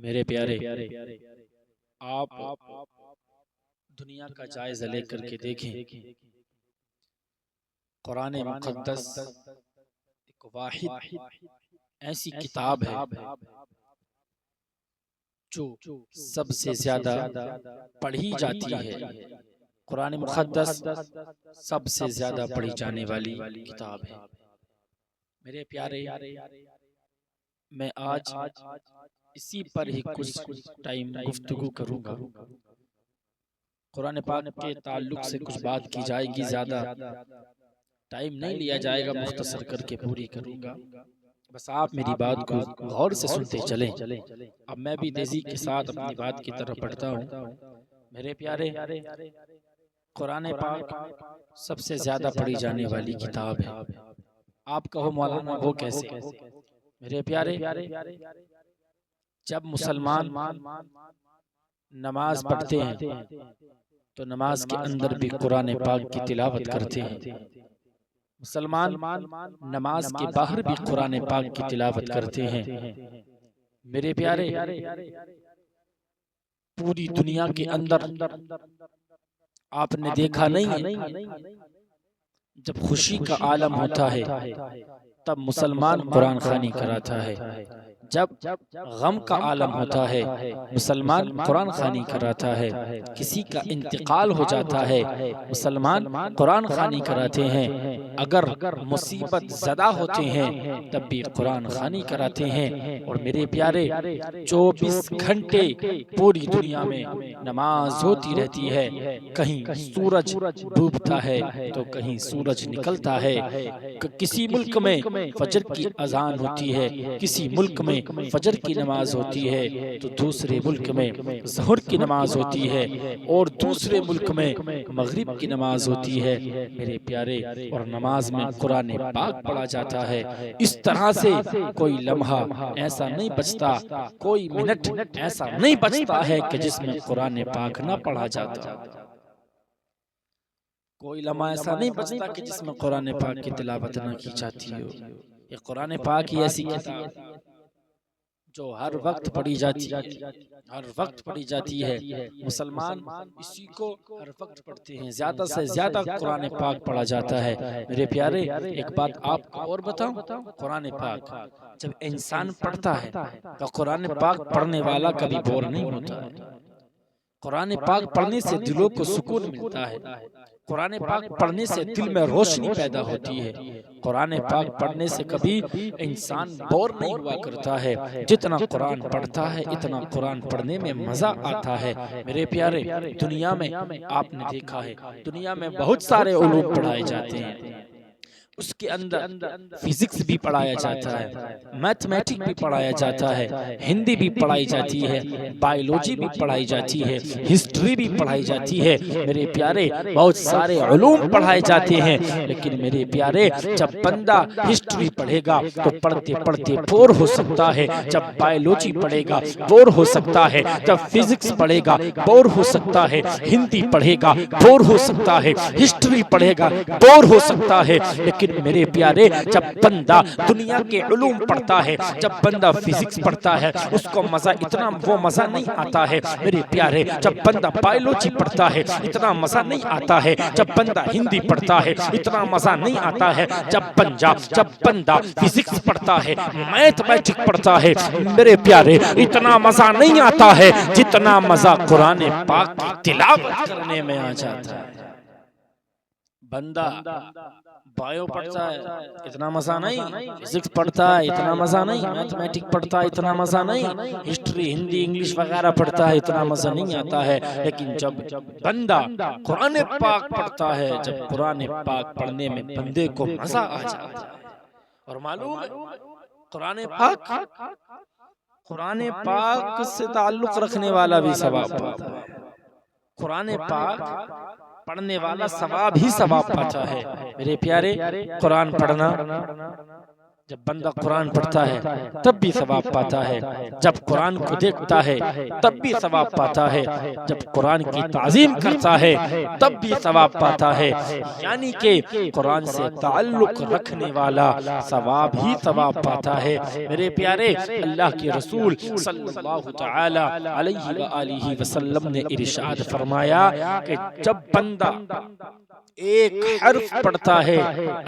میرے پیارے، آپ دنیا کا جائزہ لے کر کے دیکھیں، قرآن مقدس ایک واحد ایسی کتاب ہے جو سب سے زیادہ پڑھی جاتی ہے۔ قرآن مقدس سب سے زیادہ پڑھی جانے والی کتاب ہے۔ میرے پیارے، میں آج اسی پر ہی کچھ ٹائم گفتگو کروں گا۔ قرآن پاک کے تعلق سے کچھ بات کی جائے گی، زیادہ ٹائم نہیں لیا جائے گا، مختصر کر کے پوری کروں گا۔ بس آپ میری بات کو غور سے سنتے چلیں۔ اب میں بھی تیزی کے ساتھ اپنی بات کی طرف بڑھتا ہوں۔ میرے پیارے، قرآن پاک سب سے زیادہ پڑھی جانے والی کتاب ہے۔ آپ کہو مولانا وہ کیسے؟ میرے پیارے، جب مسلمان نماز پڑھتے ہیں تو نماز کے اندر بھی قرآن پاک کی تلاوت کرتے ہیں۔ مسلمان نماز کے باہر بھی قرآن پاک کی تلاوت کرتے ہیں۔ میرے پیارے، پوری دنیا کے اندر آپ نے دیکھا نہیں ہے، جب خوشی کا عالم ہوتا ہے تب مسلمان قرآن خوانی کراتا ہے، جب غم کا عالم ہوتا ہے مسلمان قرآن خوانی کراتا ہے، کسی کا انتقال ہو جاتا ہے مسلمان قرآن خوانی کراتے ہیں، اگر مصیبت زدہ ہوتے ہیں تب بھی قرآن خوانی کراتے ہیں۔ اور میرے پیارے، 24 گھنٹے پوری دنیا میں نماز ہوتی رہتی ہے، کہیں سورج ڈوبتا ہے تو کہیں سورج نکلتا ہے، کسی ملک میں فجر کی اذان ہوتی ہے، کسی ملک میں فجر کی نماز ہوتی ہے تو دوسرے ملک میں ظہر کی نماز ہوتی ہے، اور دوسرے ملک میں مغرب کی نماز ہوتی ہے۔ میرے پیارے، اور نماز میں قرآن پاک پڑھا جاتا ہے۔ اس طرح سے کوئی لمحہ ایسا نہیں بچتا، کوئی منٹ ایسا نہیں بچتا ہے کہ جس میں قرآن پاک نہ پڑھا جاتا۔ کوئی لمحہ ایسا نہیں بچتا کہ جس میں قرآن پاک کی تلاوت نہ کی جاتی ہو۔ یہ قرآن پاک ہی ایسی کتاب جو ہر وقت پڑھی جاتی ہے، ہر وقت پڑھی جاتی ہے۔ مسلمان اسی کو ہر وقت پڑھتے ہیں، زیادہ سے زیادہ قرآن پاک پڑھا جاتا ہے۔ میرے پیارے، ایک بات آپ کو اور بتاؤں، قرآن پاک جب انسان پڑھتا ہے تو قرآن پاک پڑھنے والا کبھی بور نہیں ہوتا ہے۔ قرآن پاک پڑھنے سے دلوں کو سکون ملتا ہے، قرآن پاک پڑھنے سے دل میں روشنی پیدا ہوتی ہے، قرآن پاک پڑھنے سے کبھی انسان بور نہیں ہوا کرتا ہے۔ جتنا قرآن پڑھتا ہے اتنا قرآن پڑھنے میں مزہ آتا ہے۔ میرے پیارے، دنیا میں آپ نے دیکھا ہے، دنیا میں بہت سارے علوم پڑھائے جاتے ہیں، اس کے اندر فزکس بھی پڑھایا جاتا ہے، میتھمیٹک بھی پڑھایا جاتا ہے، ہندی بھی پڑھائی جاتی ہے، بائیولوجی بھی پڑھائی جاتی ہے، ہسٹری بھی پڑھائی جاتی ہے۔ میرے پیارے، بہت سارے علوم پڑھائے جاتے ہیں، لیکن میرے پیارے، جب بندہ ہسٹری پڑھے گا تو پڑھتے پڑھتے بور ہو سکتا ہے، جب بائیولوجی پڑھے گا بور ہو سکتا ہے، جب فزکس پڑھے گا بور ہو سکتا ہے، ہندی پڑھے گا بور ہو سکتا ہے، ہسٹری پڑھے گا بور ہو سکتا ہے۔ لیکن میرے پیارے، جب بندہ دنیا کے علوم پڑھتا ہے، جب بندہ فزکس پڑھتا ہے، اس کو مزہ اتنا وہ مزہ نہیں آتا ہے۔ میرے پیارے، جب بندہ بائیولوجی پڑھتا ہے اتنا مزہ نہیں آتا ہے، جب بندہ ہندی پڑھتا ہے اتنا مزہ نہیں آتا ہے، جب بندہ فزکس پڑھتا ہے، میتھمیٹک پڑھتا ہے، میرے پیارے اتنا مزہ نہیں آتا ہے جتنا مزہ قرآن پاک کی تلاوت کرنے میں آ جاتا ہے۔ بندہ بائیو پڑھتا ہے اتنا مزہ نہیں، فزکس پڑھتا ہے اتنا مزہ نہیں، میتھمیٹک پڑھتا ہے اتنا مزہ نہیں، ہسٹری ہندی انگلش وغیرہ پڑھتا ہے اتنا مزہ نہیں آتا ہے۔ لیکن جب بندہ قرآن پاک پڑھتا ہے، جب قرآن پاک پڑھنے میں بندے کو مزہ آ جاتا ہے۔ اور معلوم ہے، قرآن پاک سے تعلق رکھنے والا بھی ثواب پاتا ہے، قرآن پاک پڑھنے والا ثواب ہی ثواب پاتا ہے۔ میرے پیارے، قرآن پڑھنا جب بندہ قرآن پڑھتا ہے تب بھی ثواب پاتا ہے، جب قرآن کو دیکھتا ہے تب بھی ثواب پاتا ہے، جب قرآن کی تعظیم کرتا ہے تب بھی ثواب پاتا ہے، یعنی کہ قرآن سے تعلق رکھنے والا ثواب ہی ثواب پاتا ہے۔ میرے پیارے، اللہ کے رسول صلی اللہ تعالی علیہ وآلہ وسلم نے ارشاد فرمایا کہ جب بندہ ایک حرف پڑھتا ہے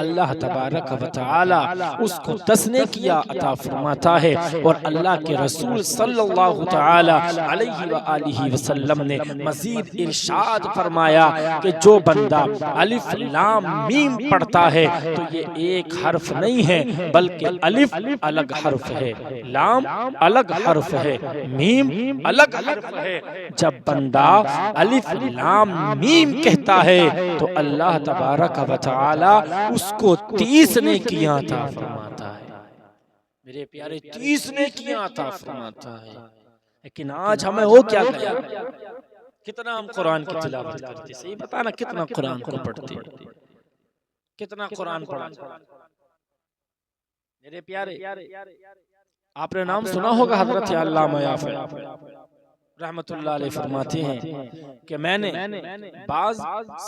اللہ تبارک و تعالی اس کو 10 نیکیاں عطا فرماتا ہے، اور اللہ کے رسول صلی اللہ تعالی علیہ وآلہ وسلم نے مزید ارشاد فرمایا کہ جو بندہ الف لام میم پڑھتا ہے تو یہ ایک حرف نہیں ہے بلکہ الف الگ حرف ہے، لام الگ حرف ہے، میم الگ حرف ہے۔ جب بندہ الف لام میم کہتا ہے تو اللہ تبارک و تعالی اس کو 30 نیکیاں عطا فرماتا ہے۔ میرے پیارے 30 نیکیاں عطا فرماتا ہے۔ لیکن آج ہمیں ہو کیا گیا؟ کتنا ہم قرآن کی تلاوت کرتے، صحیح بتانا، کتنا قرآن کو پڑھتے، کتنا قرآن پڑھتے؟ میرے پیارے، آپ نے نام سنا ہوگا حضرت علامہ یافع رحمت اللہ علیہ فرماتے ہیں کہ میں نے بعض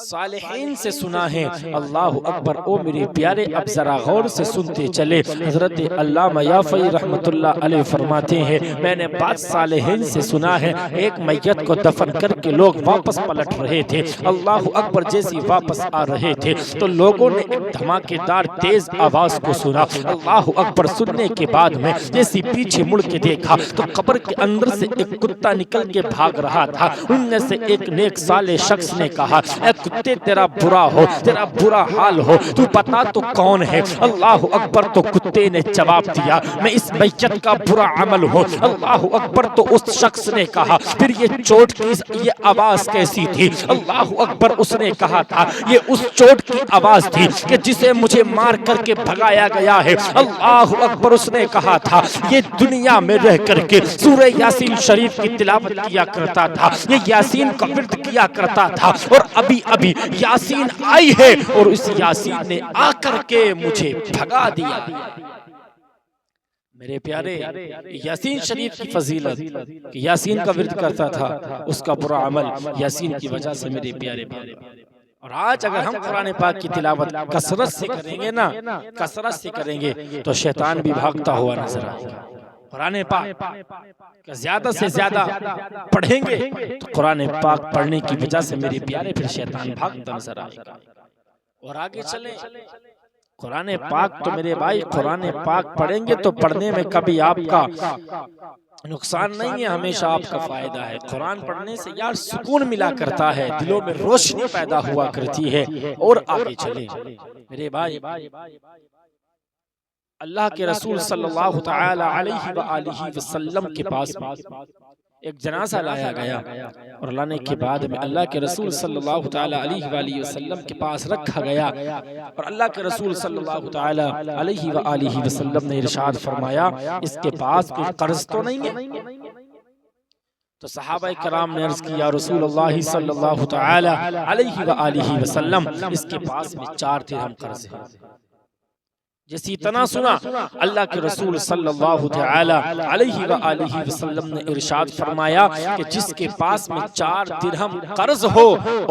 صالحین سے سنا ہے، اللہ اکبر، او میرے پیارے اب ذرا غور سے سنتے چلے۔ حضرت علامہ یافع رحمت اللہ علیہ فرماتے ہیں میں نے بعض صالحین سے سنا ہے ایک میت کو دفن کر کے لوگ واپس پلٹ رہے تھے، اللہ اکبر، جیسی واپس آ رہے تھے تو لوگوں نے ایک دھماکے دار تیز آواز کو سنا، اللہ اکبر، سننے کے بعد میں جیسی پیچھے مڑ کے دیکھا تو قبر کے اندر سے ایک کتا نکل کے بھاگ رہا تھا۔ ان میں سے ایک نیک صالح شخص نے کہا، اے کتے، تیرا برا ہو، تیرا برا حال ہو، تو پتا تو کون ہے؟ اللہ اکبر، تو کتے نے جواب دیا، میں اس میت کا برا عمل ہوں۔ اللہ اکبر، تو اس شخص نے کہا، پھر یہ چوٹ کی یہ آواز کیسی تھی؟ اللہ اکبر، اس نے کہا تھا یہ اس چوٹ کی آواز تھی کہ جسے مجھے مار کر کے بھگایا گیا ہے۔ اللہ اکبر، اس نے کہا تھا یہ دنیا میں رہ کر کے سورہ یاسین شریف کی تلاوت کیا کرتا تھا، یہ یاسین کا ورد کیا کرتا تھا، اور ابھی ابھی یاسین آئی ہے اور اس یاسین نے آ کر کے مجھے بھگا دیا۔ میرے پیارے، یاسین شریف کی فضیلت کہ یاسین کا ورد کرتا تھا، اس کا برا عمل یاسین کی وجہ سے میرے پیارے۔ اور آج اگر ہم قرآن پاک کی تلاوت کثرت سے کریں گے نا، کثرت سے کریں گے تو شیطان بھی بھاگتا ہوا نظر آئے گا۔ قرآن پاک کہ زیادہ سے زیادہ پڑھیں گے تو قرآن پاک پڑھنے کی وجہ سے میرے پیارے پھر شیطان بھاگتا نظر آئے گا۔ اور آگے چلیں، قرآن پاک تو میرے بھائی قرآن پاک پڑھیں گے تو پڑھنے میں کبھی آپ کا نقصان نہیں ہے، ہمیشہ آپ کا فائدہ ہے۔ قرآن پڑھنے سے یار سکون ملا کرتا ہے، دلوں میں روشنی پیدا ہوا کرتی ہے۔ اور آگے چلیں میرے بھائی، اللہ کے رسول صلی اللہ تعالی علیہ وآلہ وسلم کے پاس ایک جنازہ لایا گیا، اور لانے کے بعد میں اللہ کے رسول صلی اللہ تعالی علیہ وآلہ وسلم کے پاس رکھا گیا، اور اللہ کے رسول صلی اللہ تعالی علیہ وآلہ وسلم نے ارشاد فرمایا اس کے پاس کوئی قرض تو نہیں ہے؟ تو صحابہ کرام نے عرض کیا رسول اللہ صلی اللہ تعالی علیہ وآلہ وسلم اس کے پاس میں 4 درہم قرض ہے۔ جیسی اتنا سنا اللہ کے رسول صلی اللہ تعالی علیہ وآلہ وسلم نے ارشاد فرمایا کہ جس کے پاس میں 4 درہم قرض ہو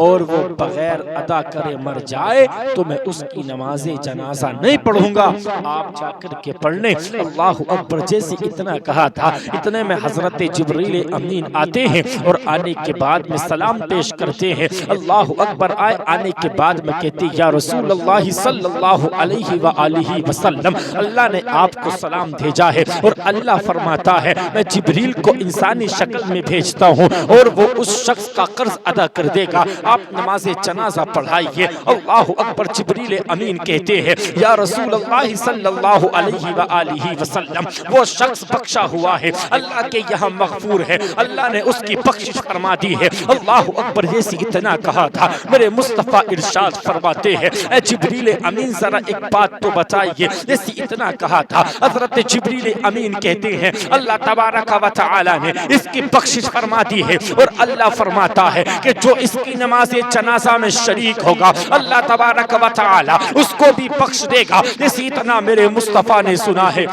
اور وہ بغیر ادا کرے مر جائے تو میں اس کی نماز جنازہ نہیں پڑھوں گا، آپ جا کر کے پڑھنے۔ اللہ اکبر، جیسے اتنا کہا تھا اتنے میں حضرت جبریل امین آتے ہیں اور آنے کے بعد میں سلام پیش کرتے ہیں۔ اللہ اکبر، آنے کے بعد میں کہتے یا رسول اللہ صلی اللہ علیہ وآلہ وسلم، اللہ نے آپ کو سلام بھیجا ہے، اور اللہ فرماتا ہے میں جبریل کو انسانی شکل میں بھیجتا ہوں اور وہ اس شخص کا قرض ادا کر دے گا، آپ نماز جنازہ پڑھائیے۔ اللہ اکبر، جبریل امین کہتے ہیں یا رسول اللہ صلی اللہ علیہ وآلہ وسلم وہ شخص بخشا ہوا ہے، اللہ کے یہاں مغفور ہے، اللہ نے اس کی بخشش فرما دی ہے۔ اللہ اکبر، جیسی اتنا کہا تھا میرے مصطفیٰ ارشاد فرماتے ہیں اے جبریل امین ذرا ایک بات تو بتائیے، چاہیے. جیسے اتنا کہا تھا حضرت جبریل امین کہتے ہیں اللہ تبارک و تعالی نے اس کی بخشش فرما دی ہے, اور اللہ فرماتا ہے کہ جو اس کی نماز جنازہ میں شریک ہوگا اللہ تبارک و تعالی اس کو بھی بخش دے گا. جیسے اتنا میرے مصطفیٰ نے سنا ہے.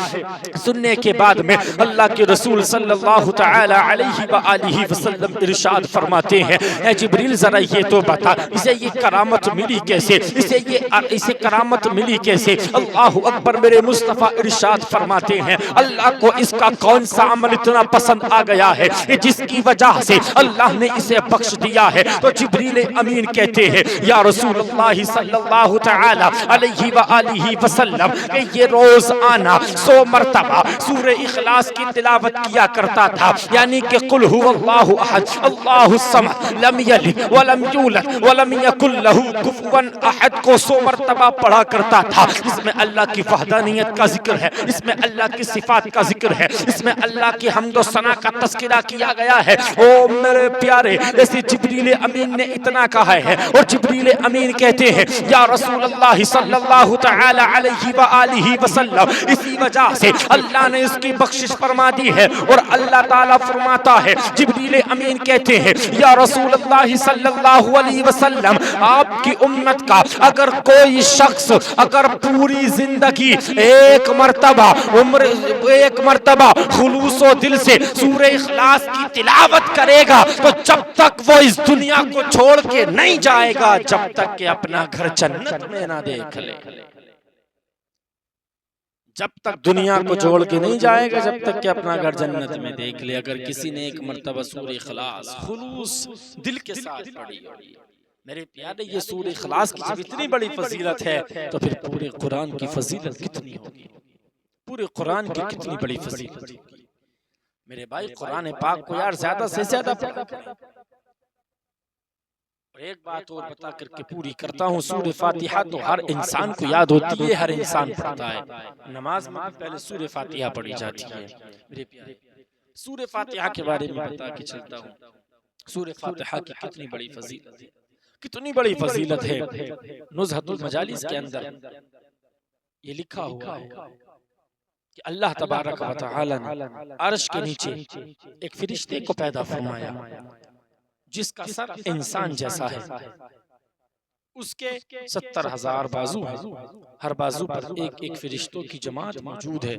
سننے کے بعد میں اللہ کے رسول صلی اللہ تعالی علیہ وآلہ وسلم ارشاد فرماتے ہیں اے جبریل ذرا یہ تو بتا اسے یہ کرامت ملی کیسے, اسے کرامت ملی کیسے. اللہ اکبر. میرے مصطفیٰ ارشاد فرماتے ہیں اللہ کو اس کا کون سا عمل اتنا پسند آ گیا ہے کہ جس کی وجہ سے اللہ نے اسے بخش دیا ہے. تو جبریل امین کہتے ہیں یا رسول اللہ صلی اللہ تعالی علیہ وآلہ وسلم کہ یہ روز آنا 100 مرتبہ سورہ اخلاص کی تلاوت کیا کرتا تھا, یعنی کہ قل هو اللہ احد اللہ الصمد لم یلد ولم یولد ولم یکن لہ کفوا احد کو 100 مرتبہ پڑھا کرتا تھا. اس میں اللہ کی وحدانیت کا ذکر ہے, اس میں اللہ کی صفات کا ذکر ہے, اس میں اللہ کی حمد و ثنا کا تذکرہ کیا گیا ہے. او میرے پیارے, جیسے جبریل امین نے اتنا کہا ہے اور جبریل امین کہتے ہیں یا رسول اللہ صلی اللہ تعالی علیہ وآلہ وسلم اسی وجہ سے اللہ نے اس کی بخشش فرما دی ہے. اور اللہ تعالیٰ فرماتا ہے جبریل امین کہتے ہیں یا رسول اللہ صلی اللہ علیہ وسلم آپ کی امت کا اگر کوئی شخص اگر پوری زندگی ایک مرتبہ خلوص و دل سے سورہ اخلاص کی تلاوت کرے گا تو جب تک وہ اس دنیا کو چھوڑ کے نہیں جائے گا جب تک کہ اپنا گھر جنت میں نہ دیکھ لے. جب تک دنیا کو چھوڑ کے نہیں جائے گا جب تک کہ اپنا گھر جنت میں دیکھ لے. اگر کسی نے ایک مرتبہ سورہ اخلاص خلوص دل کے ساتھ پڑھی, میرے پیارے یہ سورہ اخلاص کی جب اتنی بڑی فضیلت ہے تو پھر پورے قرآن کی فضیلت کتنی ہوگی, پورے قرآن کی کتنی بڑی فضیلت ہوگی. میرے بھائی قرآن پاک کو یار زیادہ سے زیادہ پڑھا کریں. اور ایک بات اور بتا کر کے پوری کرتا ہوں, سورہ فاتحہ تو ہر انسان کو یاد ہوتی ہے, ہر انسان پڑھتا ہے. نماز میں پہلے سورہ فاتحہ پڑھی جاتی ہے. میرے پیارے سورہ فاتحہ کے بارے میں بتا کے چلتا ہوں. سورہ فاتحہ کی کتنی بڑی فضیلت ہے, کتنی بڑی فضیلت ہے. نزہۃ المجالس کے اندر یہ لکھا ہوا ہے کہ اللہ تبارک و تعالی نے عرش کے نیچے ایک فرشتے کو پیدا فرمایا جس کا سر انسان جیسا ہے, اس کے 70,000 بازو ہیں, ہر بازو پر ایک ایک فرشتوں کی جماعت موجود ہے.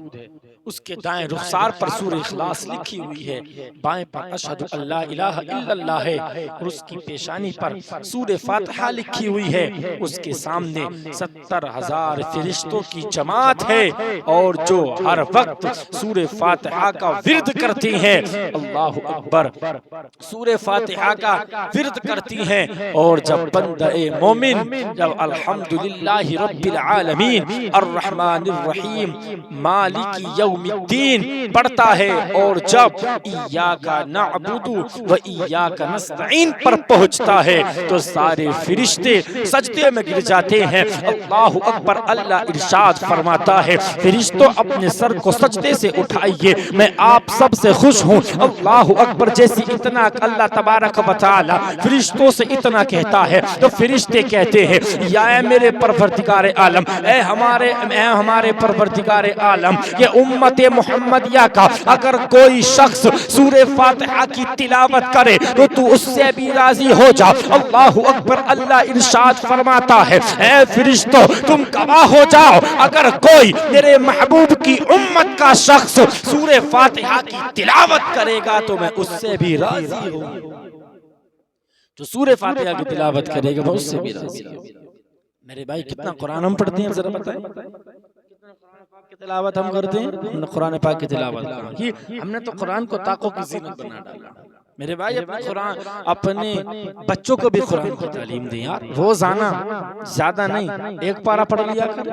اس کے دائیں رخسار پر سورہ اخلاص لکھی ہوئی ہے, بائیں پر اشہد ان لا الہ الا اللہ ہے, اور اس کی پیشانی پر سورہ فاتحہ لکھی ہوئی ہے. اس کے سامنے 70,000 فرشتوں کی جماعت ہے اور جو ہر وقت سورہ فاتحہ کا ورد کرتی ہیں. اللہ اکبر. سورہ فاتحہ کا ورد کرتی ہیں, اور جب بندہ مومن جب الحمدللہ رب العالمین الرحمن الرحیم مالک یوم الدین پڑھتا ہے, اور جب ایاک نعبد و ایاک نستعین پر پہنچتا ہے تو سارے فرشتے سجدے میں گر جاتے ہیں. اللہ اکبر. اللہ ارشاد فرماتا ہے فرشتوں اپنے سر کو سجدے سے اٹھائیے, میں آپ سب سے خوش ہوں. اللہ اکبر. جیسی اتنا اللہ تبارک و تعالی فرشتوں سے اتنا کہتا ہے تو فرشتے کہتے ہیں یا اے میرے پروردگار عالم, اے ہمارے پروردگار عالم, یہ امت محمدیہ کا اگر کوئی شخص سورہ فاتحہ کی تلاوت کرے تو تو اس سے بھی راضی ہو جا. اللہ اکبر. اللہ ارشاد فرماتا ہے اے فرشتوں تم گواہ ہو جاؤ, اگر کوئی میرے محبوب کی امت کا شخص سورہ فاتحہ کی تلاوت کرے گا تو میں اس سے بھی راضی ہوں. جو سورہ فاتحہ کی تلاوت کرے گا وہ اس سے بھی راضی ہو. میرے بھائی کتنا قرآن ہم پڑھتے ہیں ذرا بتائیں, کتنا قرآن پاک کی تلاوت ہم کرتے ہیں. ہم نے قرآن پاک کی تلاوت کی, ہم نے تو قرآن کو طاقوں کی زینت بنا ڈالا. میرے بھائی اپنے بچوں کو بھی قرآن کی تعلیم دیں یار, روزانہ, زیادہ نہیں, ایک پارہ پڑھ لیا کر.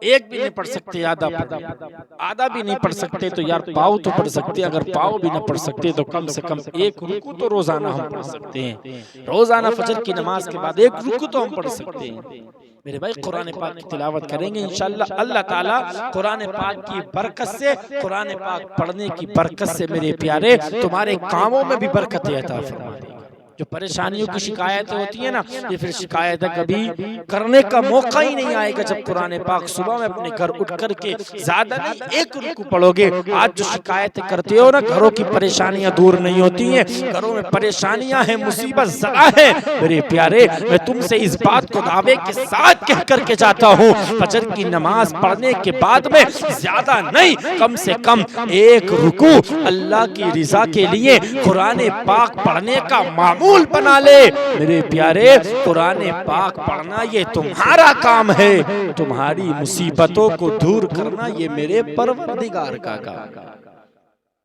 ایک بھی نہیں پڑھ سکتے آدھا بھی نہیں پڑھ سکتے تو یار پاؤ تو پڑھ سکتے. اگر پاؤ بھی نہ پڑھ سکتے تو کم سے کم ایک رکوع تو روزانہ ہم پڑھ سکتے ہیں. روزانہ فجر کی نماز کے بعد ایک رکوع تو ہم پڑھ سکتے ہیں. میرے بھائی قرآن پاک کی تلاوت کریں گے انشاءاللہ اللہ تعالیٰ قرآن پاک کی برکت سے, قرآن پاک پڑھنے کی برکت سے میرے پیارے تمہارے کاموں میں بھی برکت عطا فرما دے گا. جو پریشانیوں کی شکایتیں ہوتی ہیں نا، یہ پھر شکایتیں کبھی کرنے کا موقع ہی نہیں آئے گا جب قرآن پاک صبح میں اپنے گھر اٹھ کر کے زیادہ نہیں ایک رکوع پڑھو گے۔ آج جو شکایتیں کرتے ہو نا، گھروں کی پریشانیاں دور نہیں ہوتی ہیں، گھروں میں پریشانیاں ہیں، مصیبت زدہ ہے۔ میرے پیارے، میں تم سے اس بات کو دعوے کے ساتھ کہہ کر کے جاتا ہوں، فجر کی نماز پڑھنے کے بعد میں زیادہ نہیں، کم سے کم ایک رکوع اللہ کی رضا کے لیے قرآن پاک پڑھنے کا معمول بنا لے۔ میرے پیارے، قرآن پاک پڑھنا یہ تمہارا کام ہے، تمہاری مصیبتوں کو دور کرنا یہ میرے پروردگار کا کام ہے۔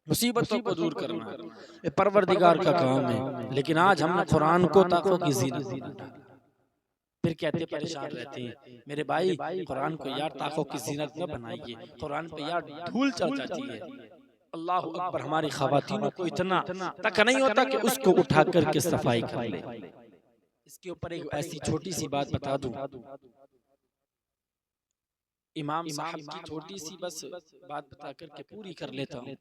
مصیبتوں کو دور کرنا یہ پروردگار کا کام ہے، لیکن آج ہم نے قرآن کو طاقوں کی زینت بنا ڈالا، پھر کہتے پریشان رہتے ہیں۔ میرے بھائی، قرآن کو یار طاقوں کی زینت نہ بنائیے، قرآن پہ یار دھول چڑھ جاتی ہے۔ اللہ اکبر، ہماری خواتینوں کو اتنا تک نہیں ہوتا کہ اس کو اٹھا کر کے صفائی کر لے۔ اس کے اوپر ایک ایسی چھوٹی سی بات بتا دوں، امام صاحب کی چھوٹی سی بس بات بتا کر کے پوری کر لیتا ہوں۔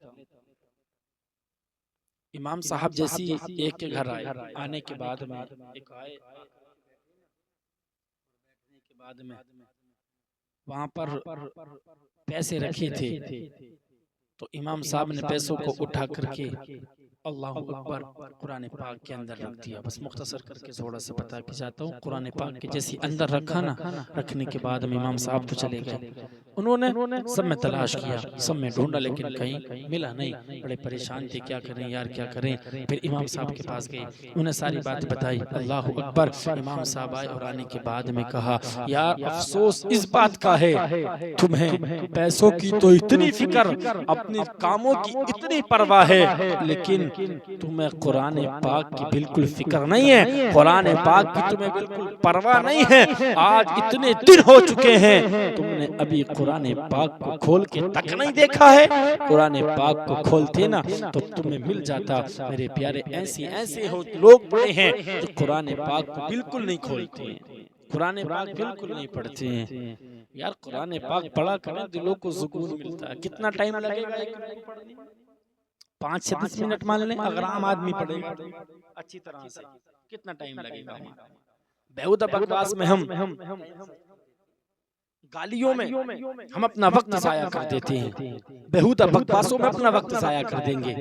امام صاحب جیسی ایک کے گھر آئے، آنے کے بعد میں ایک آئے کے بعد میں وہاں پر پیسے رکھے تھے، تو امام صاحب نے پیسوں کو اٹھا کر کے اللہ اکبر قرآن پاک کے اندر رکھ دیا۔ بس مختصر کر کے تھوڑا سا بتا کے جاتا ہوں، قرآن پاک کے جیسی اندر رکھا نا، رکھنے کے بعد امام صاحب تو چلے گئے، انہوں نے سب میں تلاش کیا، سب میں ڈھونڈا، لیکن کہیں ملا نہیں، بڑے پریشان تھے، کیا کریں یار کیا کریں۔ پھر امام صاحب کے پاس گئے، انہیں ساری بات بتائی، اللہ اکبر۔ امام صاحب آئے اور آنے کے بعد میں کہا، یار افسوس اس بات کا ہے، تمہیں پیسوں کی تو اتنی فکر، اپنے کاموں کی اتنی پرواہ ہے، لیکن تمہیں قرآن پاک کی بالکل فکر نہیں ہے، قرآن پاک کی تمہیں بالکل پرواہ نہیں ہے۔ آج اتنے دن ہو چکے ہیں، تم نے ابھی قرآن پاک کو کھول کے تک نہیں دیکھا ہے، قرآن پاک کو کھولتے نا تو تمہیں مل جاتا۔ میرے پیارے، ایسے لوگ پڑے ہیں جو قرآن پاک کو بالکل نہیں کھولتے ہیں، قرآن پاک بالکل نہیں پڑھتے ہیں۔ یار قرآن پاک پڑھا کریں، دلوں کو سکون ملتا ہے۔ کتنا ٹائم لگے گا ایک رکوع پڑھنے میں؟ 5 سے 10 منٹ مان لیں، اگر عام آدمی پڑھے گا اچھی طرح سے، کتنا ٹائم لگے گا؟ بیہودہ بکواس میں ہم گالیوں میں ہم اپنا وقت ضائع کر دیتے ہیں، بیہودہ بکواسوں میں اپنا وقت ضائع کر دیں گے،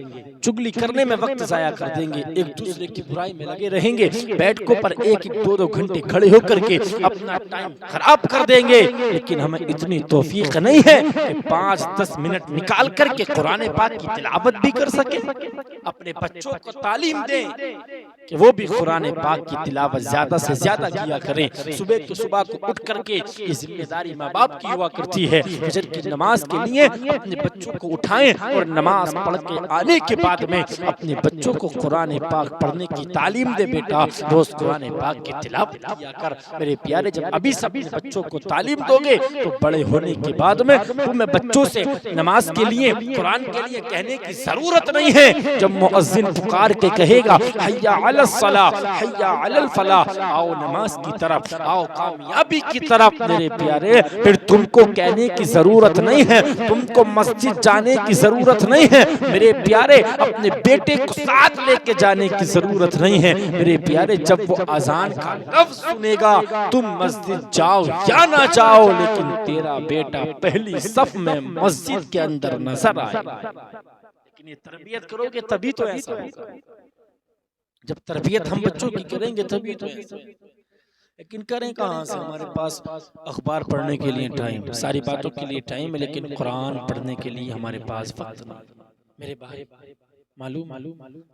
چگلی کرنے میں وقت ضائع کر دیں گے، ایک دوسرے کی برائی میں لگے رہیں گے، بیٹھکوں پر 1-2 گھنٹے کھڑے ہو کر کے اپنا ٹائم خراب کر دیں گے۔ لیکن ہمیں اتنی توفیق نہیں ہے کہ 5-10 منٹ نکال کر کے قرآن پاک کی تلاوت بھی کر سکیں، اپنے بچوں کو تعلیم دیں کہ وہ بھی قرآن پاک کی تلاوت زیادہ سے زیادہ کیا کریں۔ صبح کو اٹھ کر کے یہ ذمہ داری ماں باپ کی ہوا کرتی ہے، فجر کی نماز کے لیے اپنے بچوں کو اٹھائیں اور نماز پڑھ کے آنے کے بعد میں اپنے بچوں کو قرآن پاک پڑھنے کی تعلیم دے۔ بیٹا روز قرآن پاک کی تلاوت کیا کر۔ میرے پیارے، جب ابھی سے اپنے بچوں کو تعلیم دو گے تو بڑے ہونے کے بعد میں تمہیں بچوں سے نماز کے لیے، قرآن کے لیے کہنے کی ضرورت نہیں ہے۔ جب مؤذن پکار کے کہے گا حی علی الصلاۃ حی علی الفلاح، آؤ نماز کی طرف، آؤ کامیابی کی طرف، میرے پیارے پھر تم کو کہنے کی ضرورت نہیں ہے، تم کو مسجد جانے کی ضرورت نہیں ہے، میرے پیارے اپنے بیٹے کو ساتھ لے کے جانے کی ضرورت نہیں ہے۔ میرے پیارے، جب وہ اذان کا لفظ سنے گا، تم مسجد جاؤ یا نہ جاؤ، لیکن تیرا بیٹا پہلی صف میں مسجد کے اندر نظر آئے گا۔ لیکن یہ تربیت کرو گے تبھی تو ایسا ہوگا، جب تربیت ہم بچوں کی کریں گے تبھی تو ایسا ہوگا۔ لیکن کریں کہاں سے؟ ہمارے پاس اخبار پڑھنے کے لیے ٹائم، ساری باتوں کے لیے ٹائم ہے، لیکن قرآن پڑھنے کے لیے ہمارے پاس وقت نہیں۔ میرے بھائی، معلوم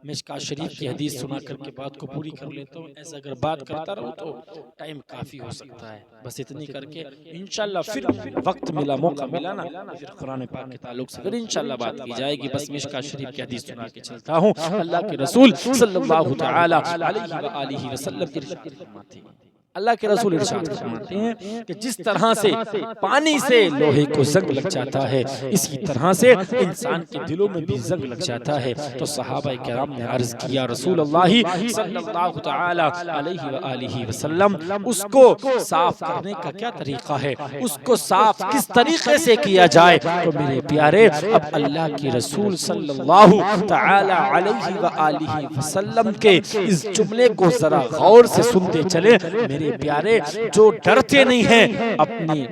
مشکوٰۃ شریف کی حدیث سنا کر کے بات کو پوری کر لیتا ہوں، ایسا اگر بات کرتا رہو تو ٹائم کافی ہو سکتا ہے۔ بس اتنی کر کے انشاءاللہ پھر وقت ملا، موقع ملا نا، پھر قرآن پاک کے تعلق سے پھر انشاءاللہ بات کی جائے گی۔ بس مشکوٰۃ شریف کی حدیث سنا کے چلتا ہوں۔ اللہ کے رسول صلی اللہ تعالی علیہ وآلہ وسلم ارشاد فرماتے ہیں، اللہ کے رسول ارشاد فرماتے ہیں کہ جس طرح سے پانی سے لوہے کو زنگ لگ جاتا ہے اسی طرح سے انسان کے دلوں میں بھی زنگ لگ جاتا ہے۔ تو صحابہ کرام نے عرض کیا رسول اللہ صلی اللہ تعالی علیہ وآلہ وسلم اس کو صاف کرنے کا کیا طریقہ ہے، اس کو صاف کس طریقے سے کیا جائے؟ تو میرے پیارے اب اللہ کے رسول صلی اللہ تعالی علیہ وآلہ وسلم کے اس جملے کو ذرا غور سے سنتے چلے میرے پیارے۔ جو ڈرتے نہیں ہیں اپنی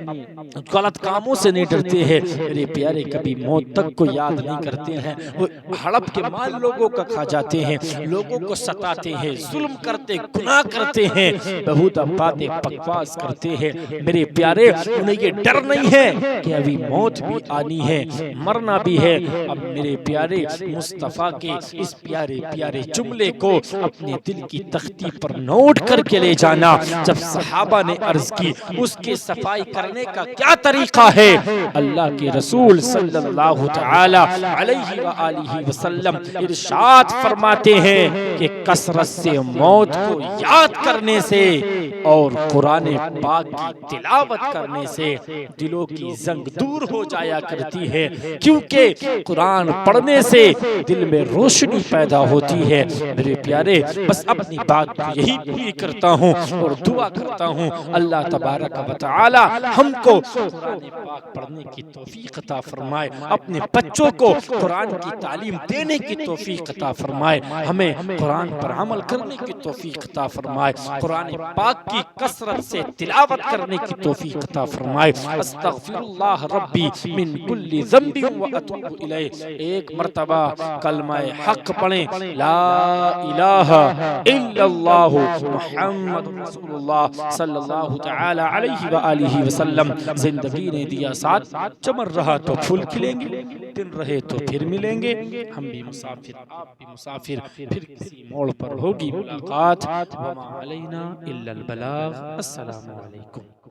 غلط کاموں سے نہیں ڈرتے ہیں میرے پیارے، کبھی موت تک کو یاد نہیں کرتے ہیں، وہ ہڑپ کے مال لوگوں کا کھا جاتے ہیں، لوگوں کو ستاتے ہیں، ظلم کرتے گناہ کرتے ہیں، بہت باتیں بکواس کرتے ہیں میرے پیارے۔ انہیں یہ ڈر نہیں ہے کہ ابھی موت بھی آنی ہے، مرنا بھی ہے۔ اب میرے پیارے مصطفیٰ کے اس پیارے پیارے جملے کو اپنے دل کی تختی پر نوٹ کر کے لے جانا۔ جب صحابہ نے عرض کی اس کی صفائی کرنے کا کیا طریقہ ہے، اللہ کے رسول صلی اللہ تعالی علیہ وآلہ وسلم ارشاد فرماتے ہیں کہ کثرت سے موت کو یاد کرنے سے اور قرآن پاک کی تلاوت کرنے سے دلوں کی زنگ دور ہو جایا کرتی ہے، کیونکہ قرآن پڑھنے سے دل میں روشنی پیدا ہوتی ہے میرے پیارے۔ بس اپنی بات کو یہی پوری کرتا ہوں اور دعا کرتا ہوں اللہ تبارک و تعالی ہم کو قرآن پاک پڑھنے کی توفیق عطا فرمائے، اپنے بچوں کو قرآن کی تعلیم دینے کی توفیق عطا فرمائے، ہمیں قرآن پر عمل کرنے کی توفیق عطا فرمائے، قرآن پاک کی کثرت سے تلاوت کرنے کی توفیق عطا فرمائے۔ استغفر اللہ ربی من کل ذنب و اتوب الیہ۔ ایک مرتبہ کلمہ حق پڑھیں، لا الہ الا اللہ محمد رسول اللہ صلی اللہ تعالی علیہ وآلہ وسلم۔ زندگی نے دیا ساتھ، چمن رہا تو پھول کھلیں گے، دن رہے تو پھر ملیں گے، ہم بھی مسافر آپ بھی مسافر، پھر کسی موڑ پر ہوگی ملاقات۔ وما علینا الا البلاغ۔ السلام علیکم۔